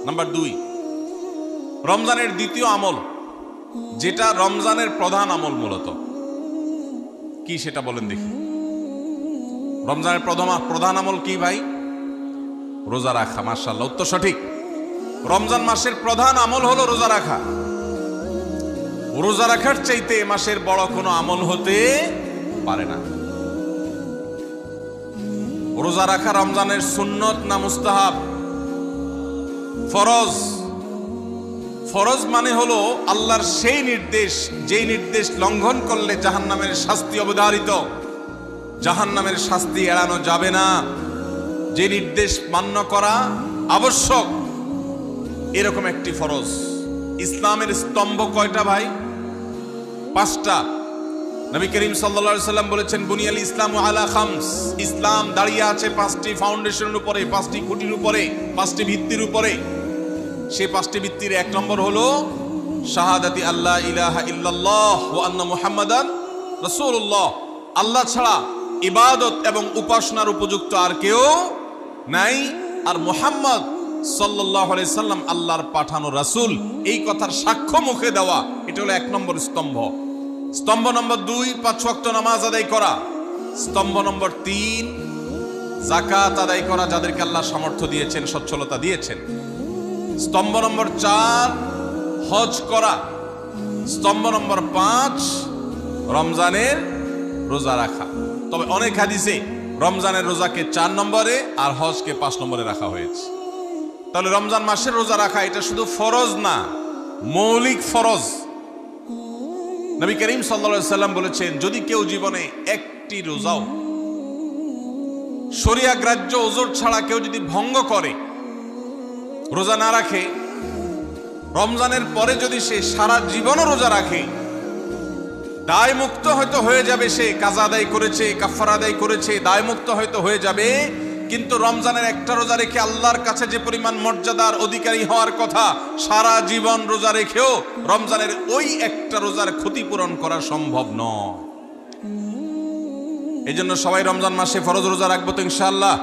Number 2, রমজানের দ্বিতীয় আমল, যেটা রমজানের প্রধান আমল মূলত কি সেটা বলেন দেখি। রমজানের প্রধান আমল কি ভাই? রোজা রাখা। মাশাআল্লাহ, উত্তর সঠিক। রমজান মাসের প্রধান আমল হলো রোজা রাখা। রোজা রাখার চাইতে এ মাসের বড় কোনো আমল হতে পারে না। রোজা রাখা রমজানের সুন্নত না মুস্তাহাব? ফরজ। ফরজ মানে হলো আল্লাহর সেই নির্দেশ, যেই নির্দেশ লঙ্ঘন করলে জাহান্নামের শাস্তি অবধারিত, জাহান্নামের শাস্তি এড়ানো যাবে না, যে নির্দেশ মান্য করা আবশ্যক, এরকম একটি ফরজ। ইসলামের স্তম্ভ কয়টা ভাই? 5টা। নবী করিম সাল্লাল্লাহু আলাইহি সাল্লাম বলেছেন, বুনিয়াল ইসলামু আলা খামস। ইসলাম দাঁড়িয়ে আছে 5টি ফাউন্ডেশনের উপরে, 5টি খুঁটির উপরে, 5টি ভিত্তির উপরে। সেই 5টি ভিত্তির 1 নম্বর হলো শাহাদাতি আল্লাহ ইলাহা ইল্লাল্লাহ ওয়া আন্না মুহাম্মাদান রাসূলুল্লাহ। আল্লাহ ছাড়া ইবাদত এবং উপাসনার উপযুক্ত আর কেউ নাই, আর মুহাম্মদ সাল্লাল্লাহু আলাইহি সাল্লাম আল্লাহর পাঠানো রাসূল, এই কথার সাক্ষ্য মুখে দেওয়া, এটা হলো 1 নম্বর স্তম্ভ। স্তম্ভ নম্বর 2, 5 ওয়াক্ত নামাজ আদায় করা। স্তম্ভ নম্বর 3, যাকাত আদায় করা, যাদেরকে আল্লাহ সামর্থ্য দিয়েছেন, সচ্ছলতা দিয়েছেন। স্তম্ভ নম্বর 4, হজ করা। স্তম্ভ নম্বর 5, রমজানের রোজা রাখা। তবে অনেক হাদিসে রমজানের রোজাকে 4 নম্বরে আর হজকে 5 নম্বরে রাখা হয়েছে। তাহলে রমজান মাসের রোজা রাখা এটা শুধু ফরজ না, মৌলিক ফরজ। নবী করিম সাল্লাল্লাহু আলাইহি সাল্লাম বলেছেন, যদি কেউ জীবনে একটি রোজাও শরিয়া গ্রাহ্য ওজর ছাড়া কেউ যদি ভঙ্গ করে, রোজা না রাখে, রমজানের পরে যদি সে সারা জীবনও রোজা রাখে, দায় মুক্ত হয়তো হয়ে যাবে। সে কাজা আদায় করেছে, কাফারা আদায় করেছে, দায় মুক্ত হয়তো হয়ে যাবে, কিন্তু রমজানের একটা রোজা রেখে আল্লাহর কাছে যে পরিমাণ মর্যাদার অধিকারী হওয়ার কথা, সারা জীবন রোজা রেখেও রমজানের ওই একটা রোজার ক্ষতিপূরণ করা সম্ভব নয়। এই জন্য সবাই রমজান মাসে ফরজ রোজা রাখবো তো ইনশাআল্লাহ।